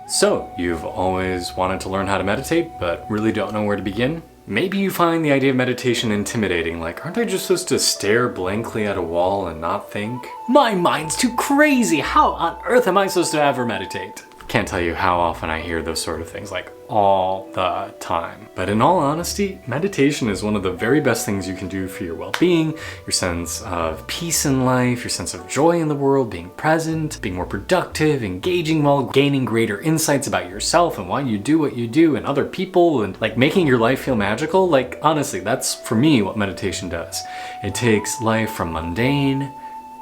So, you've always wanted to learn how to meditate, but really don't know where to begin? Maybe you find the idea of meditation intimidating, like, aren't I just supposed to stare blankly at a wall and not think? My mind's too crazy! How on earth am I supposed to ever meditate? Can't tell you how often I hear those sort of things, like all the time. But in all honesty, meditation is one of the very best things you can do for your well-being, your sense of peace in life, your sense of joy in the world, being present, being more productive, engaging well, gaining greater insights about yourself and why you do what you do and other people, and like making your life feel magical. Like honestly, that's for me what meditation does. It takes life from mundane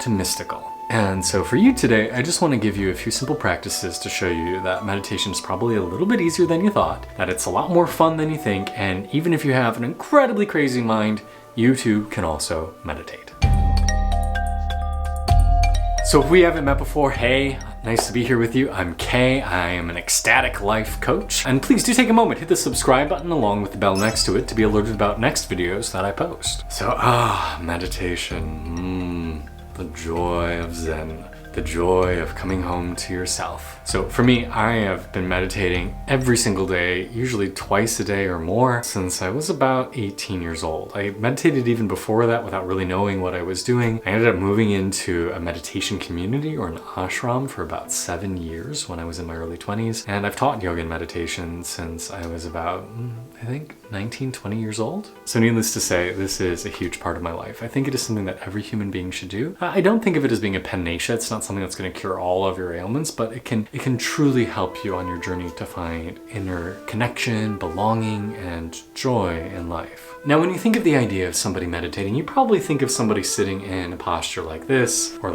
to mystical. And so for you today, I just want to give you a few simple practices to show you that meditation is probably a little bit easier than you thought, that it's a lot more fun than you think, and even if you have an incredibly crazy mind, you too can also meditate. So if we haven't met before, hey, nice to be here with you. I'm Kay, I am an ecstatic life coach, and please do take a moment, hit the subscribe button along with the bell next to it to be alerted about next videos that I post. So, meditation, the joy of Zen, the joy of coming home to yourself. So for me, I have been meditating every single day, usually twice a day or more, since I was about 18 years old. I meditated even before that without really knowing what I was doing. I ended up moving into a meditation community or an ashram for about 7 years when I was in my early 20s. And I've taught yoga and meditation since I was about, I think, 19, 20 years old. So needless to say, this is a huge part of my life. I think it is something that every human being should do. I don't think of it as being a panacea. It's not something that's going to cure all of your ailments, but it can truly help you on your journey to find inner connection, belonging, and joy in life. Now, when you think of the idea of somebody meditating, you probably think of somebody sitting in a posture like this, or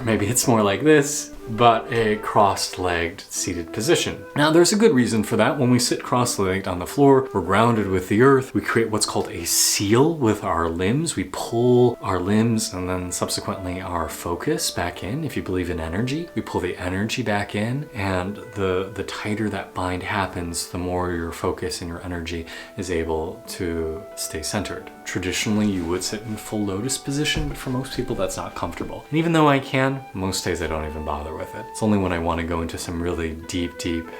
maybe it's more like this, but a cross-legged seated position. Now, there's a good reason for that. When we sit cross-legged on the floor, we're grounded with the earth. We create what's called a seal with our limbs. We pull our limbs and then subsequently our focus back in. If you believe in energy, we pull the energy back in, and the tighter that bind happens, the more your focus and your energy is able to stay centered. Traditionally, you would sit in full lotus position, but for most people that's not comfortable. And even though I can, most days I don't even bother with it. It's only when I want to go into some really deep,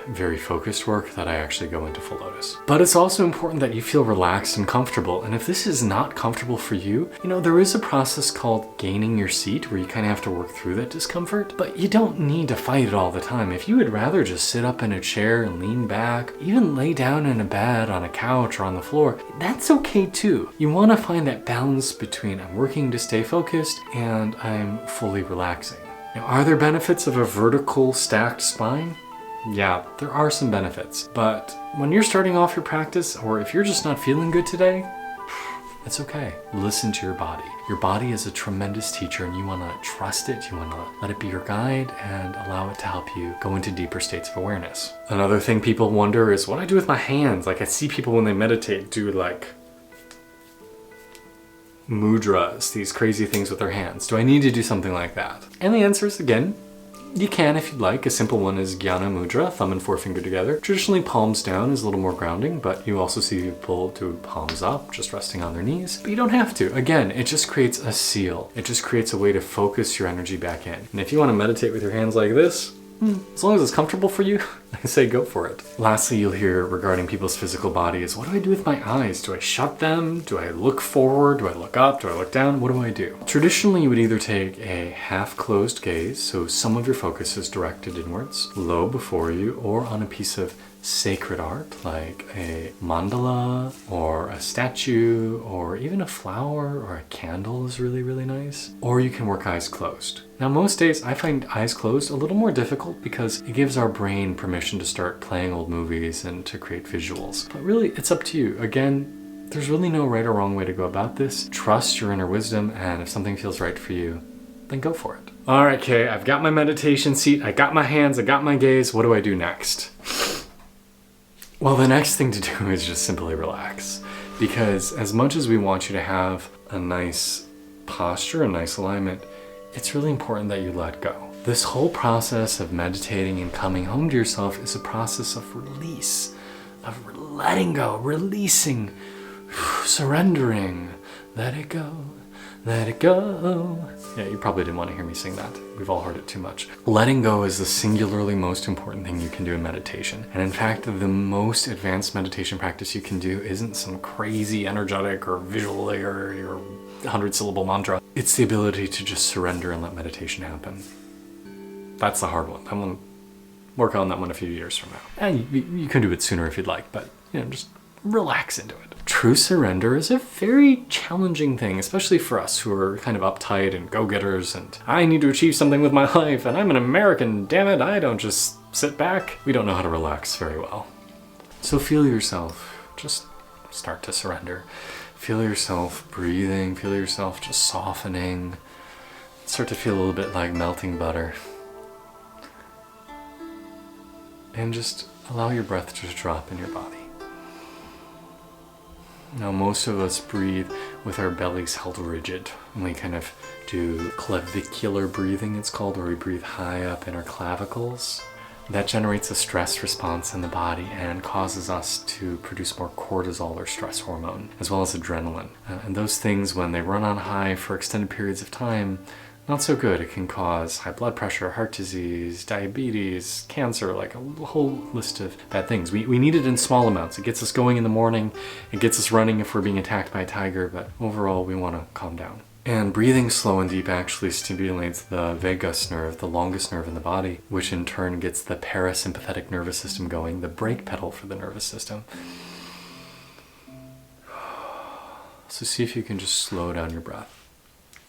very focused work that I actually go into full lotus. But it's also important that you feel relaxed and comfortable. And if this is not comfortable for you, there is a process called gaining your seat where you kind of have to work through that discomfort, but you don't need to fight it all the time. If you would rather just sit up in a chair and lean back, even lay down in a bed, on a couch, or on the floor, that's okay too. You want to find that balance between I'm working to stay focused and I'm fully relaxing. Now, are there benefits of a vertical stacked spine? Yeah, there are some benefits, but when you're starting off your practice, or if you're just not feeling good today, it's okay. Listen to your body. Your body is a tremendous teacher, and you want to trust it. You want to let it be your guide and allow it to help you go into deeper states of awareness. Another thing people wonder is what I do with my hands. Like I see people when they meditate do like mudras, these crazy things with their hands. Do I need to do something like that? And the answer is, again, you can if you'd like. A simple one is Jnana Mudra, thumb and forefinger together. Traditionally, palms down is a little more grounding, but you also see people do palms up, just resting on their knees. But you don't have to. Again, it just creates a seal. It just creates a way to focus your energy back in. And if you want to meditate with your hands like this, as long as it's comfortable for you, I say go for it. Lastly, you'll hear regarding people's physical bodies, what do I do with my eyes? Do I shut them? Do I look forward? Do I look up? Do I look down? What do I do? Traditionally, you would either take a half-closed gaze, so some of your focus is directed inwards, low before you, or on a piece of sacred art like a mandala or a statue or even a flower or a candle is really, really nice. Or you can work eyes closed. Now, most days I find eyes closed a little more difficult because it gives our brain permission to start playing old movies and to create visuals. But really, it's up to you. Again, there's really no right or wrong way to go about this. Trust your inner wisdom, and if something feels right for you, then go for it. All right, Kay, I've got my meditation seat, I got my hands, I got my gaze. What do I do next? Well, the next thing to do is just simply relax. Because as much as we want you to have a nice posture, a nice alignment, it's really important that you let go. This whole process of meditating and coming home to yourself is a process of release, of letting go, releasing, surrendering. Let it go, let it go. Yeah, you probably didn't want to hear me sing that. We've all heard it too much. Letting go is the singularly most important thing you can do in meditation. And in fact, the most advanced meditation practice you can do isn't some crazy energetic or visual or 100-syllable mantra. It's the ability to just surrender and let meditation happen. That's the hard one. I'm going to work on that one a few years from now. And you can do it sooner if you'd like, but just relax into it. True surrender is a very challenging thing, especially for us who are kind of uptight and go-getters and I need to achieve something with my life and I'm an American, damn it, I don't just sit back. We don't know how to relax very well. So feel yourself, just start to surrender. Feel yourself breathing, feel yourself just softening. Start to feel a little bit like melting butter. And just allow your breath to just drop in your body. Now, most of us breathe with our bellies held rigid, and we kind of do clavicular breathing, it's called, where we breathe high up in our clavicles. That generates a stress response in the body and causes us to produce more cortisol, or stress hormone, as well as adrenaline. And those things, when they run on high for extended periods of time, not so good. It can cause high blood pressure, heart disease, diabetes, cancer, like a whole list of bad things. We need it in small amounts. It gets us going in the morning, it gets us running if we're being attacked by a tiger, but overall we want to calm down. And breathing slow and deep actually stimulates the vagus nerve, the longest nerve in the body, which in turn gets the parasympathetic nervous system going, the brake pedal for the nervous system. So see if you can just slow down your breath.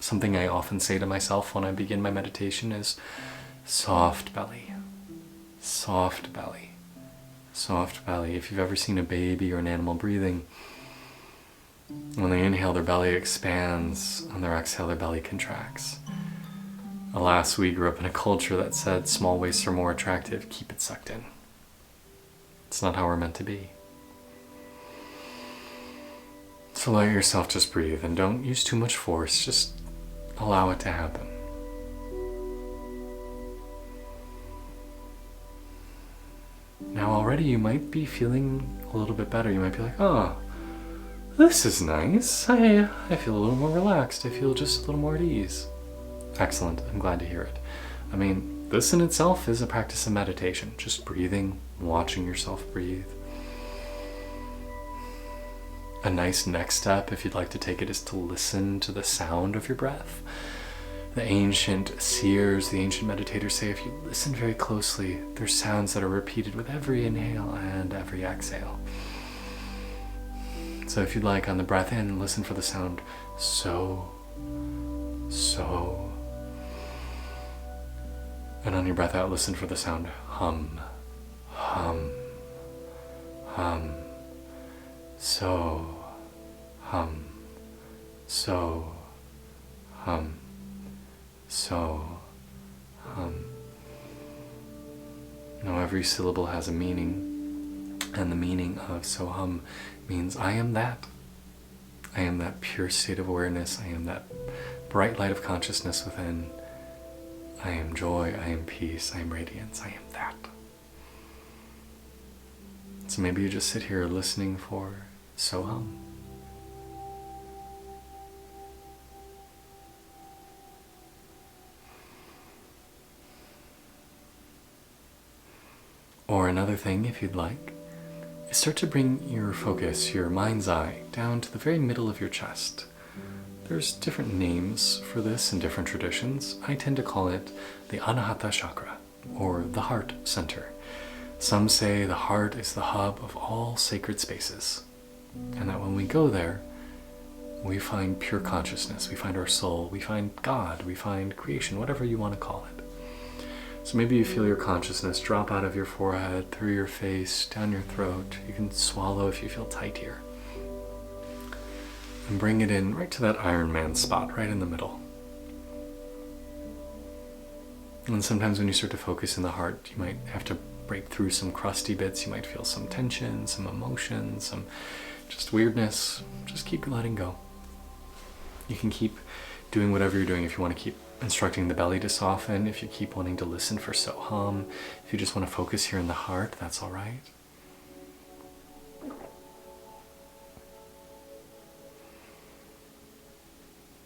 Something I often say to myself when I begin my meditation is soft belly, soft belly, soft belly. If you've ever seen a baby or an animal breathing, when they inhale, their belly expands, on their exhale, their belly contracts. Alas, we grew up in a culture that said small waists are more attractive, keep it sucked in. It's not how we're meant to be. So let yourself just breathe and don't use too much force, just allow it to happen. Now already you might be feeling a little bit better. You might be like, oh, this is nice. I feel a little more relaxed. I feel just a little more at ease. Excellent. I'm glad to hear it. I mean, this in itself is a practice of meditation. Just breathing, watching yourself breathe. A nice next step, if you'd like to take it, is to listen to the sound of your breath. The ancient seers, the ancient meditators say if you listen very closely, there's sounds that are repeated with every inhale and every exhale. So if you'd like, on the breath in, listen for the sound so. And on your breath out, listen for the sound hum. So, hum, so, hum, so, hum. Now every syllable has a meaning, and the meaning of so hum means I am that. I am that pure state of awareness. I am that bright light of consciousness within. I am joy, I am peace, I am radiance, I am that. So maybe you just sit here listening for so hum. Or another thing, if you'd like, is start to bring your focus, your mind's eye, down to the very middle of your chest. There's different names for this in different traditions. I tend to call it the Anahata chakra, or the heart center. Some say the heart is the hub of all sacred spaces, and that when we go there, we find pure consciousness, we find our soul, we find God, we find creation, whatever you want to call it. So maybe you feel your consciousness drop out of your forehead, through your face, down your throat. You can swallow if you feel tight here. And bring it in right to that Iron Man spot, right in the middle. And sometimes when you start to focus in the heart, you might have to break through some crusty bits. You might feel some tension, some emotion, some just weirdness. Just keep letting go. You can keep doing whatever you're doing if you want to keep instructing the belly to soften, if you keep wanting to listen for so hum, if you just want to focus here in the heart, that's all right.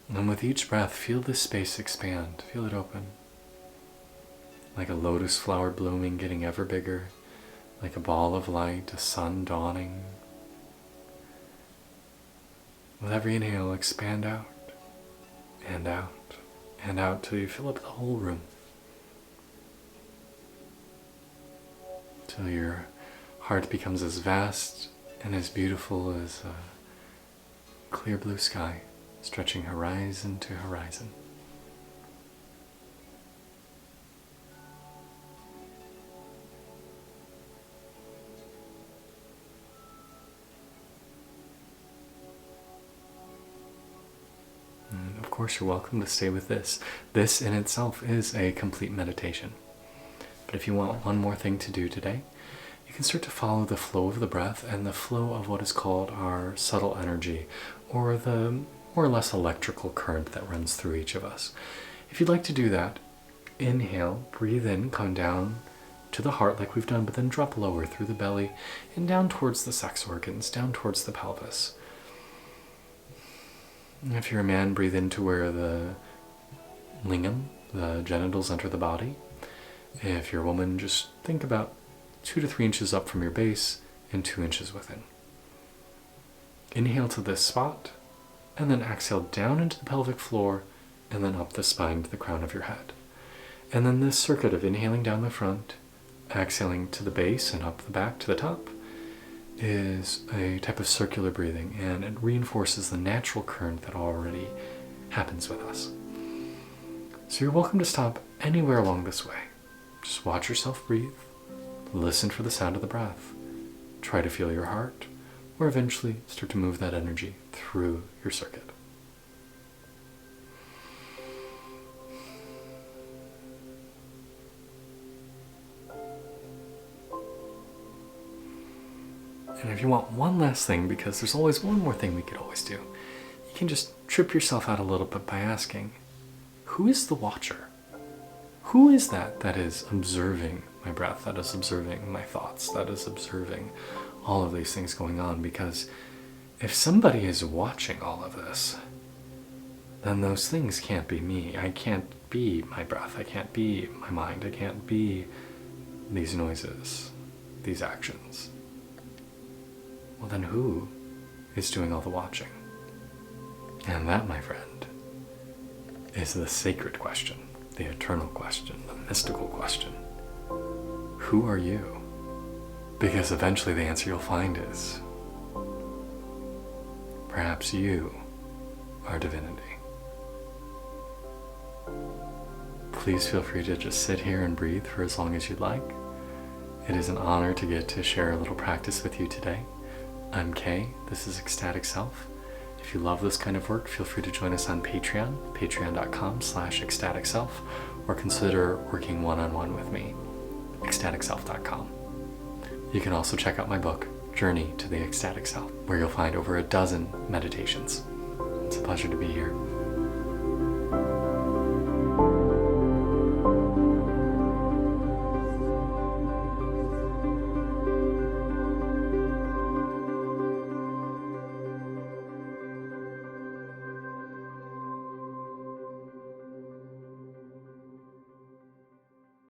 And with each breath, feel this space expand. Feel it open. Like a lotus flower blooming, getting ever bigger. Like a ball of light, a sun dawning. With every inhale, expand out. And out. And out till you fill up the whole room. Till your heart becomes as vast and as beautiful as a clear blue sky, stretching horizon to horizon. And of course, you're welcome to stay with this. This in itself is a complete meditation. But if you want one more thing to do today, you can start to follow the flow of the breath and the flow of what is called our subtle energy, or the more or less electrical current that runs through each of us. If you'd like to do that, inhale, breathe in, come down to the heart like we've done, but then drop lower through the belly and down towards the sex organs, down towards the pelvis. If you're a man, breathe into where the lingam, the genitals, enter the body. If you're a woman, just think about 2 to 3 inches up from your base and 2 inches within. Inhale to this spot, and then exhale down into the pelvic floor, and then up the spine to the crown of your head. And then this circuit of inhaling down the front, exhaling to the base and up the back to the top, is a type of circular breathing, and it reinforces the natural current that already happens with us. So you're welcome to stop anywhere along this way. Just watch yourself breathe, listen for the sound of the breath, try to feel your heart, or eventually start to move that energy through your circuit. And if you want one last thing, because there's always one more thing we could always do, you can just trip yourself out a little bit by asking, who is the watcher? Who is that is observing my breath, that is observing my thoughts, that is observing all of these things going on? Because if somebody is watching all of this, then those things can't be me. I can't be my breath. I can't be my mind. I can't be these noises, these actions. Well, then who is doing all the watching? And that, my friend, is the sacred question, the eternal question, the mystical question. Who are you? Because eventually the answer you'll find is, perhaps you are divinity. Please feel free to just sit here and breathe for as long as you'd like. It is an honor to get to share a little practice with you today. I'm Kay, this is Ecstatic Self. If you love this kind of work, feel free to join us on Patreon, patreon.com/ecstaticself, or consider working one-on-one with me, ecstaticself.com. You can also check out my book, Journey to the Ecstatic Self, where you'll find over a dozen meditations. It's a pleasure to be here.